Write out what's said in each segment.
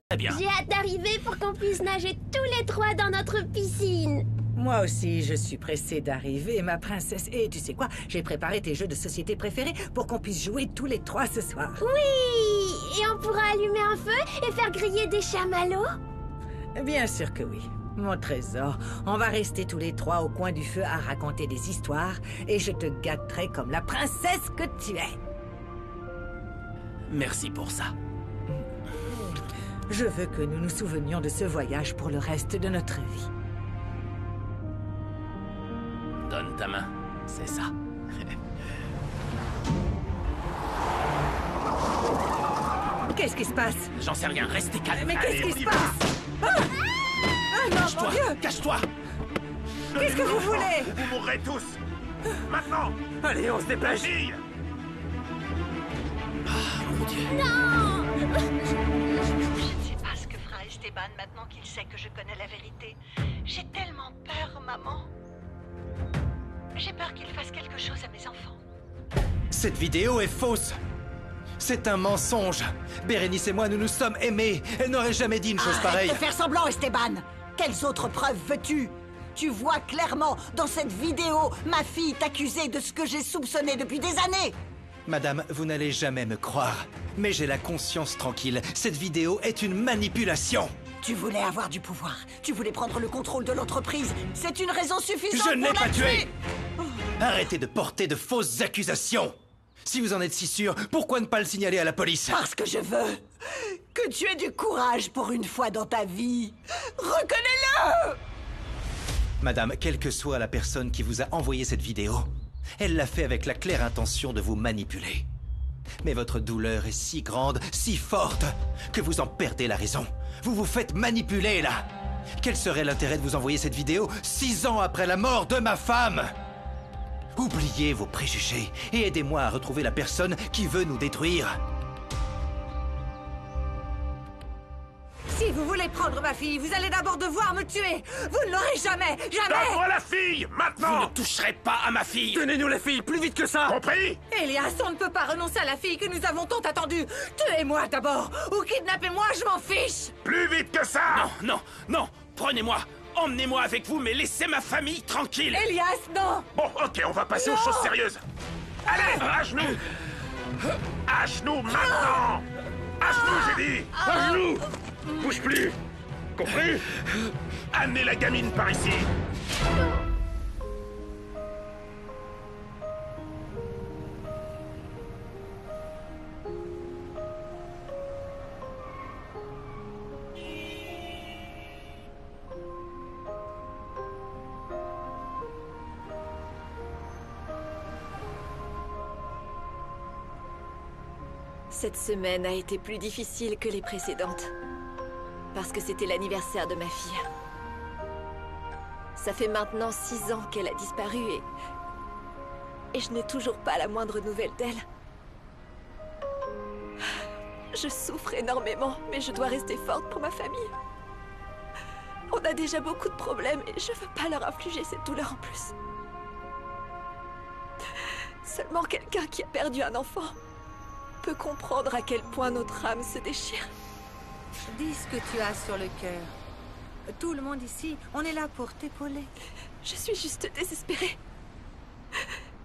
Très bien. J'ai hâte d'arriver pour qu'on puisse nager tous les trois dans notre piscine. Moi aussi, je suis pressée d'arriver, ma princesse. Et tu sais quoi? J'ai préparé tes jeux de société préférés pour qu'on puisse jouer tous les trois ce soir. Oui! Et on pourra allumer un feu et faire griller des chamallows? Bien sûr que oui. Mon trésor, on va rester tous les trois au coin du feu à raconter des histoires et je te gâterai comme la princesse que tu es. Merci pour ça. Je veux que nous nous souvenions de ce voyage pour le reste de notre vie. Donne ta main, c'est ça. Qu'est-ce qui se passe? J'en sais rien, restez calme. Mais qu'est-ce qui se passe? Ah non, mon Dieu! Cache-toi! Qu'est-ce que vous voulez? Vous mourrez tous! Maintenant! Allez, on se dépêche! Mon Dieu. Je ne sais pas ce que fera Esteban maintenant qu'il sait que je connais la vérité. J'ai tellement peur, maman. J'ai peur qu'il fasse quelque chose à mes enfants. Cette vidéo est fausse. C'est un mensonge. Bérénice et moi, nous nous sommes aimés. Elle n'aurait jamais dit une chose pareille. Arrête de faire semblant, Esteban. Quelles autres preuves veux-tu? Tu vois clairement, dans cette vidéo, ma fille t'accuser de ce que j'ai soupçonné depuis des années. Madame, vous n'allez jamais me croire. Mais j'ai la conscience tranquille. Cette vidéo est une manipulation. Tu voulais avoir du pouvoir. Tu voulais prendre le contrôle de l'entreprise. C'est une raison suffisante Je ne l'ai pour pas la tué. tuer. Arrêtez de porter de fausses accusations. Si vous en êtes si sûr, pourquoi ne pas le signaler à la police? Parce que je veux que tu aies du courage pour une fois dans ta vie. Reconnais-le! Madame, quelle que soit la personne qui vous a envoyé cette vidéo, elle l'a fait avec la claire intention de vous manipuler. Mais votre douleur est si grande, si forte, que vous en perdez la raison. Vous vous faites manipuler, là. Quel serait l'intérêt de vous envoyer cette vidéo 6 ans après la mort de ma femme? Oubliez vos préjugés et aidez-moi à retrouver la personne qui veut nous détruire. Si vous voulez prendre ma fille, vous allez d'abord devoir me tuer. Vous ne l'aurez jamais, jamais. Donne-moi la fille, Vous maintenant! ne toucherez pas à ma fille. Donnez-nous la fille, plus vite que ça! Compris? Elias, on ne peut pas renoncer à la fille que nous avons tant attendue. Tuez-moi d'abord, ou kidnappez-moi, je m'en fiche. Plus vite que ça! Non, non, non. Prenez-moi. Emmenez-moi avec vous, mais laissez ma famille tranquille. Elias, non. Bon, ok, on va passer aux choses sérieuses. Allez, à genoux! À genoux, maintenant! À genoux, j'ai dit! À genoux! Bouge plus! Compris? Amenez la gamine par ici! Cette semaine a été plus difficile que les précédentes. Parce que c'était l'anniversaire de ma fille. Ça fait maintenant 6 ans qu'elle a disparu et je n'ai toujours pas la moindre nouvelle d'elle. Je souffre énormément, mais je dois rester forte pour ma famille. On a déjà beaucoup de problèmes et je veux pas leur infliger cette douleur en plus. Seulement quelqu'un qui a perdu un enfant peut comprendre à quel point notre âme se déchire. Dis ce que tu as sur le cœur. Tout le monde ici, on est là pour t'épauler. Je suis juste désespérée.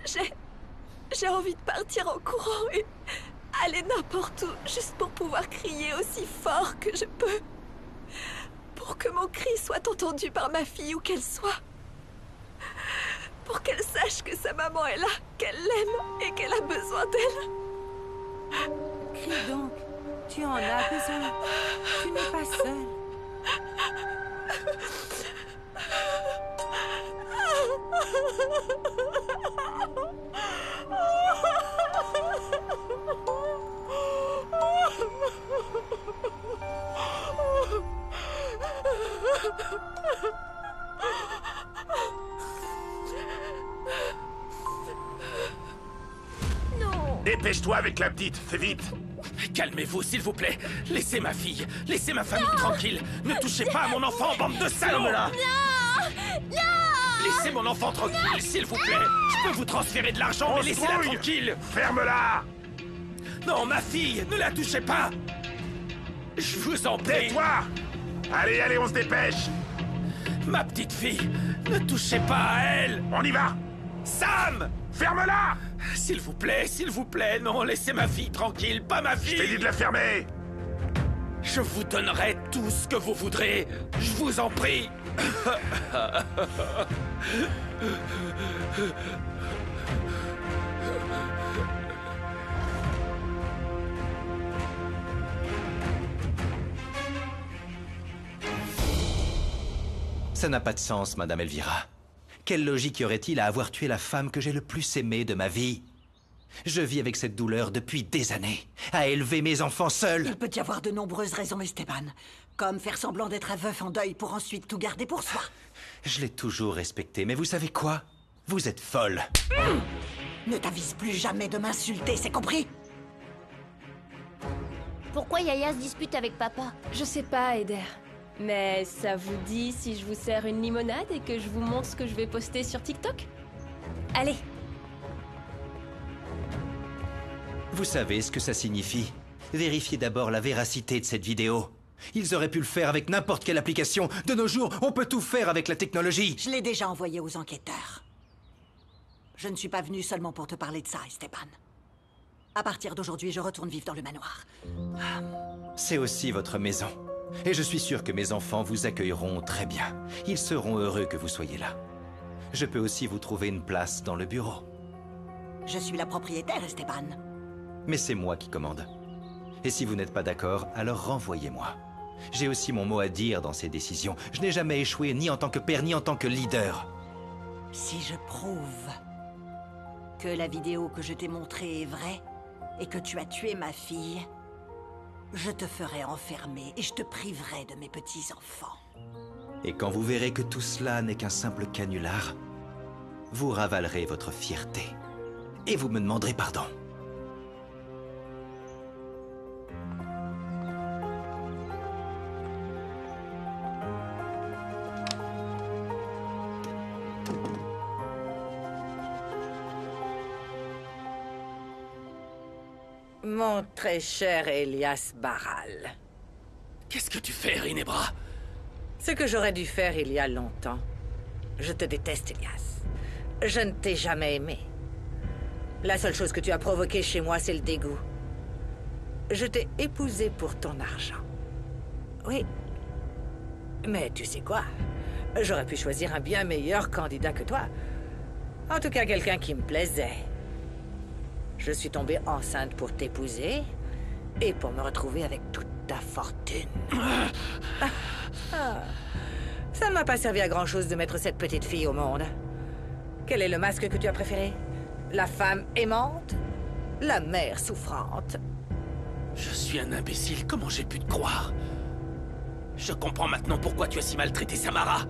J'ai envie de partir en courant et aller n'importe où, juste pour pouvoir crier aussi fort que je peux. Pour que mon cri soit entendu par ma fille où qu'elle soit. Pour qu'elle sache que sa maman est là, qu'elle l'aime et qu'elle a besoin d'elle. Crie donc, tu en as besoin. Tu n'es pas seule. Dépêche-toi avec la petite, fais vite! Calmez-vous, s'il vous plaît. Laissez ma fille, laissez ma famille tranquille. Ne touchez pas à mon enfant, bande de salauds. Non! Laissez mon enfant tranquille, s'il vous plaît. Je peux vous transférer de l'argent, mais On se laissez-la brouille. tranquille. Ferme-la! Non, ma fille, ne la touchez pas. Je vous en prie. Tais-toi! Allez, allez, on se dépêche! Ma petite fille, ne touchez pas à elle. On y va! Sam! Ferme-la! S'il vous plaît, non, laissez ma fille tranquille, pas ma Je t'ai dit fille. de la fermer! Je vous donnerai tout ce que vous voudrez. Je vous en prie. Ça n'a pas de sens, Madame Elvira. Quelle logique y aurait-il à avoir tué la femme que j'ai le plus aimée de ma vie? Je vis avec cette douleur depuis des années, à élever mes enfants seuls. Il peut y avoir de nombreuses raisons, Esteban. Comme faire semblant d'être un veuf en deuil pour ensuite tout garder pour soi. Je l'ai toujours respecté, mais vous savez quoi? Vous êtes folle. Ne t'avise plus jamais de m'insulter, c'est compris? Pourquoi Yaya se dispute avec papa? Je sais pas, Eder. Mais ça vous dit si je vous sers une limonade et que je vous montre ce que je vais poster sur TikTok? Allez. Vous savez ce que ça signifie? Vérifiez d'abord la véracité de cette vidéo. Ils auraient pu le faire avec n'importe quelle application. De nos jours, on peut tout faire avec la technologie. Je l'ai déjà envoyé aux enquêteurs. Je ne suis pas venu seulement pour te parler de ça, Esteban. À partir d'aujourd'hui, je retourne vivre dans le manoir. C'est aussi votre maison. Et je suis sûr que mes enfants vous accueilleront très bien. Ils seront heureux que vous soyez là. Je peux aussi vous trouver une place dans le bureau. Je suis la propriétaire, Esteban. Mais c'est moi qui commande. Et si vous n'êtes pas d'accord, alors renvoyez-moi. J'ai aussi mon mot à dire dans ces décisions. Je n'ai jamais échoué ni en tant que père, ni en tant que leader. Si je prouve que la vidéo que je t'ai montrée est vraie et que tu as tué ma fille, je te ferai enfermer et je te priverai de mes petits-enfants. Et quand vous verrez que tout cela n'est qu'un simple canular, vous ravalerez votre fierté. Et vous me demanderez pardon. Mon très cher Elias Barral. Qu'est-ce que tu fais, Rinebra? Ce que j'aurais dû faire il y a longtemps. Je te déteste, Elias. Je ne t'ai jamais aimé. La seule chose que tu as provoquée chez moi, c'est le dégoût. Je t'ai épousé pour ton argent. Oui. Mais tu sais quoi? J'aurais pu choisir un bien meilleur candidat que toi. En tout cas, quelqu'un qui me plaisait. Je suis tombée enceinte pour t'épouser et pour me retrouver avec toute ta fortune. Ça ne m'a pas servi à grand-chose de mettre cette petite fille au monde. Quel est le masque que tu as préféré? La femme aimante? La mère souffrante? Je suis un imbécile, comment j'ai pu te croire? Je comprends maintenant pourquoi tu as si maltraité Samara.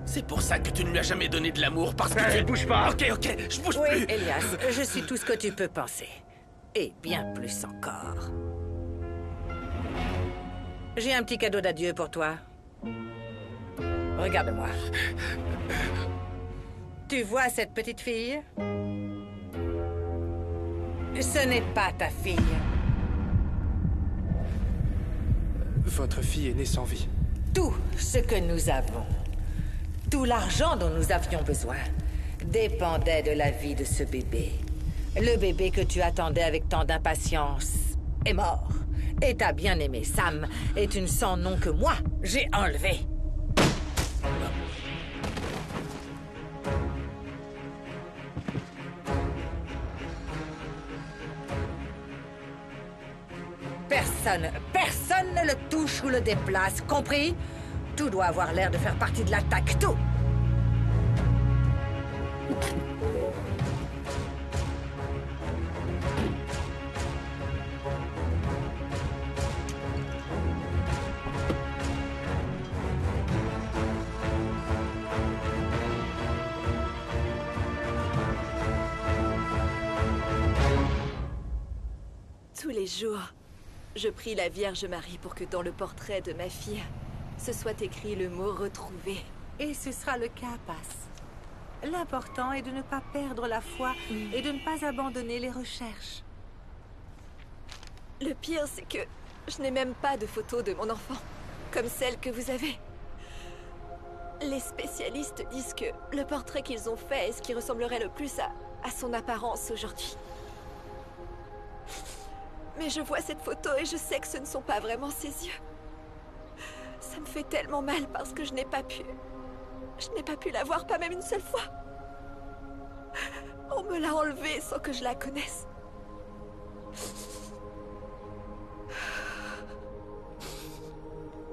C'est pour ça que tu ne lui as jamais donné de l'amour, parce que tu... bouge pas! Ok, je bouge Oui, plus. Elias, je suis tout ce que tu peux penser. Et bien plus encore. J'ai un petit cadeau d'adieu pour toi. Regarde-moi. Tu vois cette petite fille? Ce n'est pas ta fille. Votre fille est née sans vie. Tout ce que nous avons, tout l'argent dont nous avions besoin, dépendait de la vie de ce bébé. Le bébé que tu attendais avec tant d'impatience est mort. Et ta bien-aimée Sam est une sans nom que moi, j'ai enlevée. Personne ne le touche ou le déplace, compris? Tout doit avoir l'air de faire partie de l'attaque, tout. Tous les jours, je prie la Vierge Marie pour que dans le portrait de ma fille, ce soit écrit le mot « retrouver ». Et ce sera le cas, Passe. L'important est de ne pas perdre la foi et de ne pas abandonner les recherches. Le pire, c'est que Je n'ai même pas de photo de mon enfant, comme celle que vous avez. Les spécialistes disent que le portrait qu'ils ont fait est ce qui ressemblerait le plus à son apparence aujourd'hui. Mais je vois cette photo et je sais que ce ne sont pas vraiment ses yeux. Ça me fait tellement mal parce que je n'ai pas pu... Je n'ai pas pu la voir, pas même une seule fois. On me l'a enlevée sans que je la connaisse.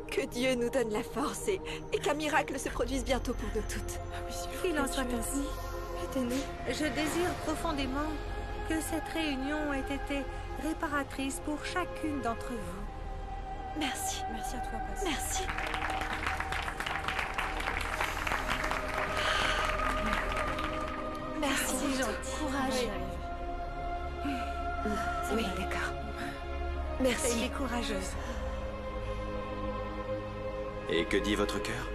Que Dieu nous donne la force et qu'un miracle se produise bientôt pour nous toutes. Qu'il en soit ainsi. Je désire profondément que cette réunion ait été réparatrice pour chacune d'entre vous. Merci. Merci à toi, Passe. Merci. Merci. C'est gentil. Courage. Oui, d'accord. Merci. Elle est courageuse. Et que dit votre cœur?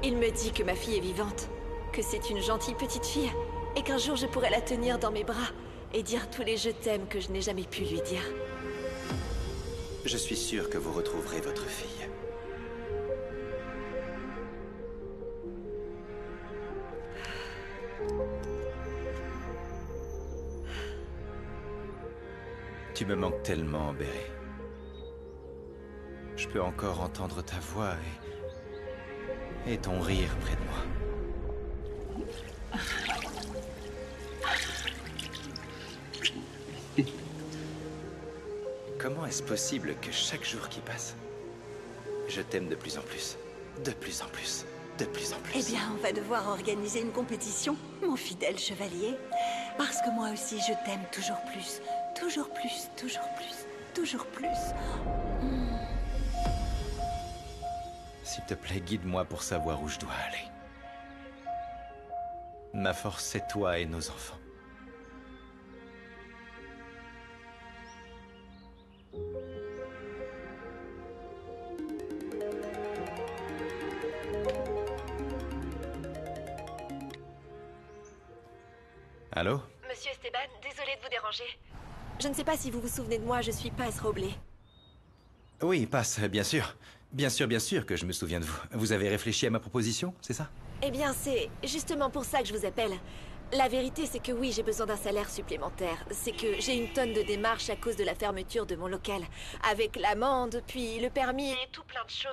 Il me dit que ma fille est vivante, que c'est une gentille petite fille, et qu'un jour je pourrai la tenir dans mes bras et dire tous les je t'aime que je n'ai jamais pu lui dire. Je suis sûr que vous retrouverez votre fille. Tu me manques tellement, Béré. Je peux encore entendre ta voix et ton rire près de moi. Comment est-ce possible que chaque jour qui passe, je t'aime de plus en plus, de plus en plus, de plus en plus? Eh bien, on va devoir organiser une compétition, mon fidèle chevalier. Parce que moi aussi, je t'aime toujours plus. Toujours plus, toujours plus, toujours plus. S'il te plaît, guide-moi pour savoir où je dois aller. Ma force, c'est toi et nos enfants. Allô? Monsieur Esteban, désolé de vous déranger. Je ne sais pas si vous vous souvenez de moi, je suis Paz Roblé. Oui, passe, bien sûr. Bien sûr que je me souviens de vous. Vous avez réfléchi à ma proposition, c'est ça? Eh bien, c'est justement pour ça que je vous appelle. La vérité, c'est que oui, j'ai besoin d'un salaire supplémentaire. C'est que j'ai une tonne de démarches à cause de la fermeture de mon local. Avec l'amende, puis le permis et tout plein de choses.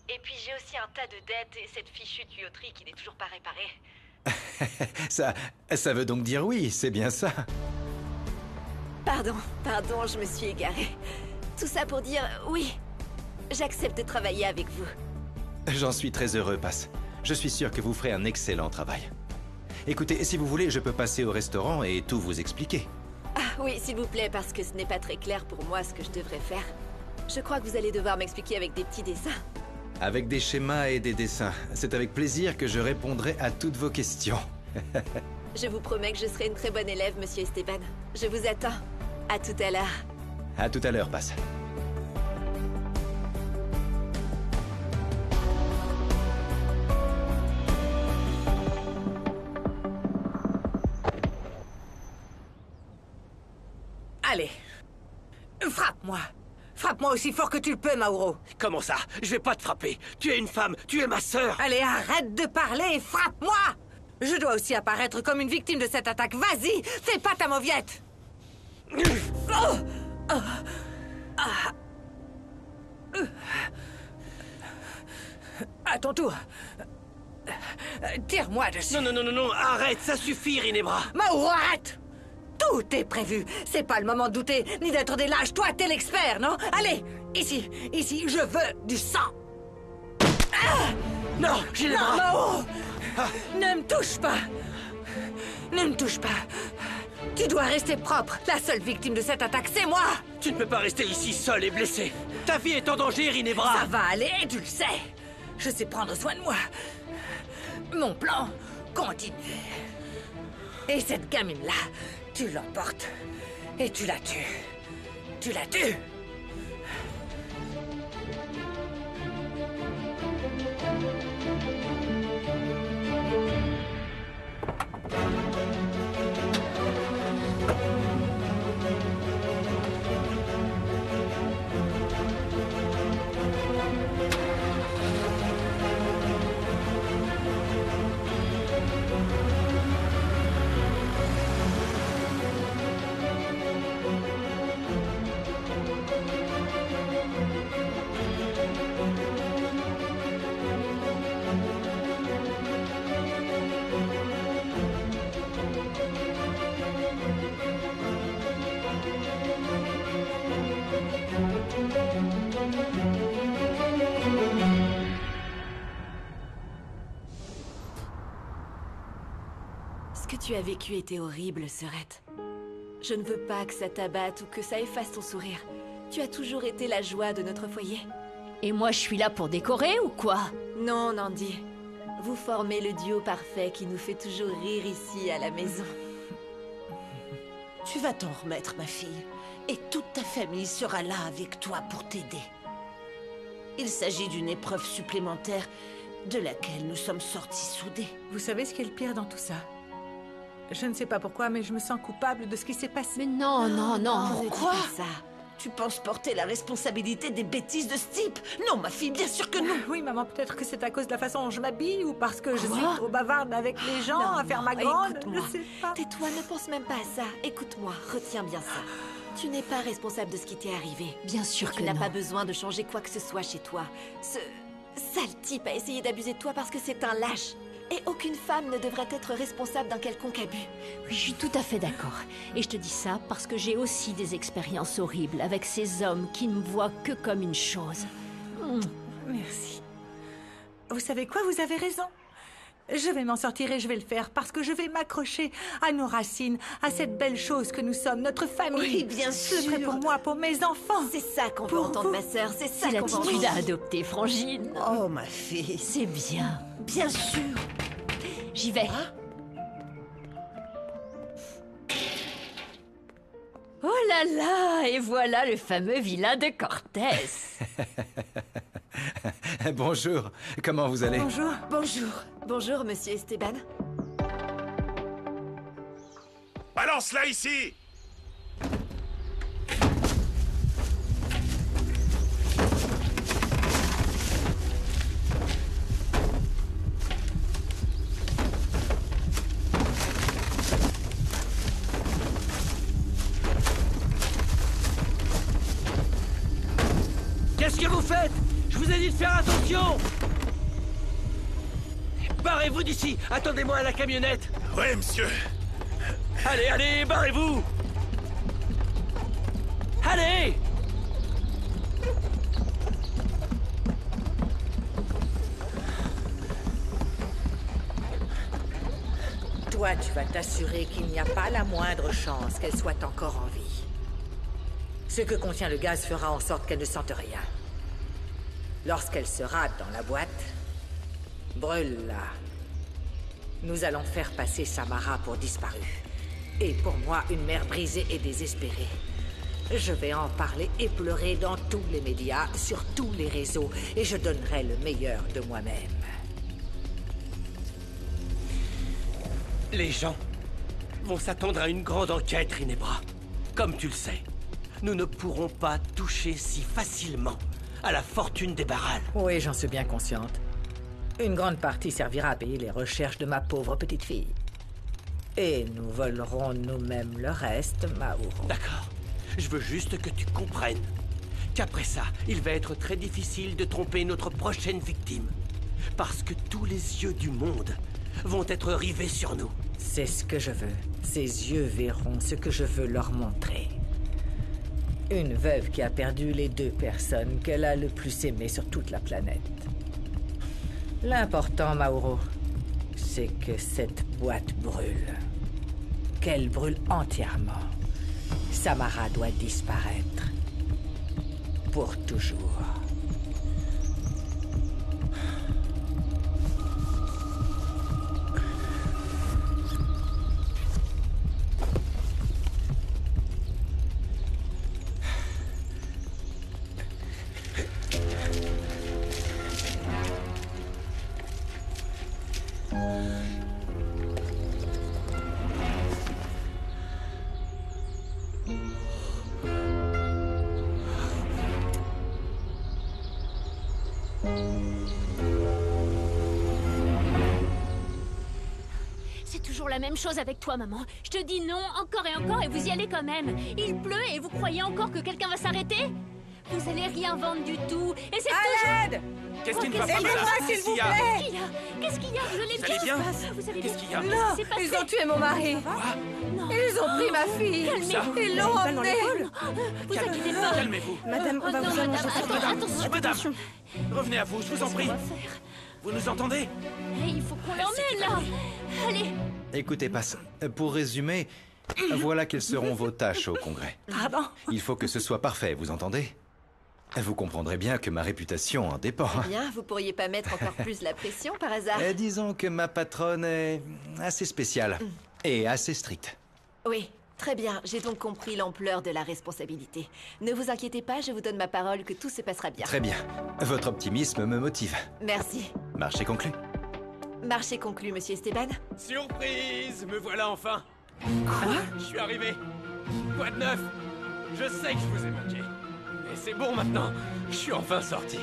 Et puis j'ai aussi un tas de dettes et cette fichue tuyauterie qui n'est toujours pas réparée. Ça veut donc dire oui, c'est bien ça. Pardon, je me suis égarée. Tout ça pour dire oui, j'accepte de travailler avec vous. J'en suis très heureux, Passe. Je suis sûr que vous ferez un excellent travail. Écoutez, si vous voulez, je peux passer au restaurant et tout vous expliquer. Ah oui, s'il vous plaît, parce que ce n'est pas très clair pour moi ce que je devrais faire. Je crois que vous allez devoir m'expliquer avec des petits dessins. Avec des schémas et des dessins. C'est avec plaisir que je répondrai à toutes vos questions. Je vous promets que je serai une très bonne élève, monsieur Esteban. Je vous attends. À tout à l'heure. À tout à l'heure, Passe. Allez, frappe-moi. Frappe-moi aussi fort que tu le peux, Mauro. Comment ça? Je vais pas te frapper. Tu es une femme, tu es ma sœur. Allez, arrête de parler et frappe-moi. Je dois aussi apparaître comme une victime de cette attaque. Vas-y, fais pas ta mauviette. À ton tour. Tire-moi dessus. Non, arrête, ça suffit, Rinebra. Mauro, arrête. Tout est prévu. C'est pas le moment de douter, ni d'être des lâches. Toi, t'es l'expert, non? Allez, ici, je veux du sang. Non, Ginebra. Non, Mauro. Ne me touche pas. Ne me touche pas. Tu dois rester propre. La seule victime de cette attaque, c'est moi. Tu ne peux pas rester ici seul et blessé. Ta vie est en danger, Rinebra. Ça va aller, tu le sais. Je sais prendre soin de moi. Mon plan continue. Et cette gamine-là, tu l'emportes et tu la tues. Tu la tues. tu as vécu était horrible, Serette. Je ne veux pas que ça t'abatte ou que ça efface ton sourire. Tu as toujours été la joie de notre foyer. Et moi, je suis là pour décorer ou quoi? Non, Nandi. Vous formez le duo parfait qui nous fait toujours rire ici à la maison. Tu vas t'en remettre, ma fille. Et toute ta famille sera là avec toi pour t'aider. Il s'agit d'une épreuve supplémentaire de laquelle nous sommes sortis soudés. Vous savez ce qui est le pire dans tout ça? Je ne sais pas pourquoi, mais je me sens coupable de ce qui s'est passé. Mais non, non, non. Pourquoi ça? Tu penses porter la responsabilité des bêtises de ce type? Non, ma fille, bien sûr que non. Oui, maman, peut-être que c'est à cause de la façon dont je m'habille ou parce que je suis trop bavarde avec les gens Non, à faire ma non, grande. écoute-moi. Je sais pas. Tais-toi, ne pense même pas à ça. Écoute-moi, retiens bien ça. Tu n'es pas responsable de ce qui t'est arrivé. Bien sûr que Tu n'as non. pas besoin de changer quoi que ce soit chez toi. Ce sale type a essayé d'abuser de toi parce que c'est un lâche. Et aucune femme ne devrait être responsable d'un quelconque abus. Oui, je suis tout à fait d'accord. Et je te dis ça parce que j'ai aussi des expériences horribles avec ces hommes qui ne me voient que comme une chose. Merci. Vous savez quoi? Vous avez raison. Je vais m'en sortir et je vais le faire parce que je vais m'accrocher à nos racines, à cette belle chose que nous sommes, notre famille. Oui, bien C'est vrai sûr. pour moi, pour mes enfants. C'est ça qu'on veut Pour entendre, vous. ma sœur. C'est ça C'est qu'on veut entendre. l'attitude à adopter, Frangine. Oh, ma fille. C'est bien. Bien sûr. J'y vais. Oh là là, et voilà le fameux vilain de Cortés. Bonjour, comment vous allez? Bonjour. Bonjour. Bonjour, monsieur Esteban. Balance-la ici! Qu'est-ce que vous faites? Je vous ai dit de faire attention! Barrez-vous d'ici! Attendez-moi à la camionnette! Oui, monsieur. Allez, allez, barrez-vous! Allez! Toi, tu vas t'assurer qu'il n'y a pas la moindre chance qu'elle soit encore en vie. Ce que contient le gaz fera en sorte qu'elle ne sente rien. Lorsqu'elle sera dans la boîte, brûle-la. Nous allons faire passer Samara pour disparue. Et pour moi, une mère brisée et désespérée. Je vais en parler et pleurer dans tous les médias, sur tous les réseaux, et je donnerai le meilleur de moi-même. Les gens vont s'attendre à une grande enquête, Rinebra. Comme tu le sais, nous ne pourrons pas toucher si facilement à la fortune des Barral. Oui, j'en suis bien consciente. Une grande partie servira à payer les recherches de ma pauvre petite fille. Et nous volerons nous-mêmes le reste, Mauro. D'accord. Je veux juste que tu comprennes qu'après ça, il va être très difficile de tromper notre prochaine victime. Parce que tous les yeux du monde vont être rivés sur nous. C'est ce que je veux. Ces yeux verront ce que je veux leur montrer. Une veuve qui a perdu les deux personnes qu'elle a le plus aimées sur toute la planète. L'important, Mauro, c'est que cette boîte brûle. Qu'elle brûle entièrement. Samara doit disparaître. Pour toujours. C'est toujours la même chose avec toi, maman. Je te dis non encore et encore et vous y allez quand même. Il pleut et vous croyez encore que quelqu'un va s'arrêter? Vous allez rien vendre du tout. Et c'est toujours... Qu'est-ce qui ne va qu'est-ce pas, qu'il y a? madame? s'il vous Qu'est-ce qu'il y a? plaît. Qu'est-ce qu'il y a? Vous allez Vous allez bien? Vous allez Qu'est-ce bien? qu'il y a? Non, C'est passé. ils ont tué mon mari. Non. Ils ont pris ma fille. Calmez-vous. Ils l'ont emmenée. Vous inquiétez pas. Calmez-vous. Madame, Oh non, madame, attention, Madame, attention, madame. attention. Revenez à vous, je vous en prie. Qu'est-ce qu'on va faire? Vous nous entendez? Il faut qu'on l'emmène, là. Allez. Écoutez, Passe, pour résumer, voilà quelles seront vos tâches au Congrès. Pardon? Il faut que ce soit parfait, vous entendez? Vous comprendrez bien que ma réputation en dépend. Bien, vous pourriez pas mettre encore plus la pression par hasard? Disons que ma patronne est assez spéciale et assez stricte. Oui, très bien. J'ai donc compris l'ampleur de la responsabilité. Ne vous inquiétez pas, je vous donne ma parole que tout se passera bien. Très bien. Votre optimisme me motive. Merci. Marché conclu. Marché conclu, monsieur Esteban. Surprise! Me voilà enfin! Quoi? Je suis arrivé! Quoi de neuf? Je sais que je vous ai manqué. Et c'est bon maintenant, je suis enfin sorti.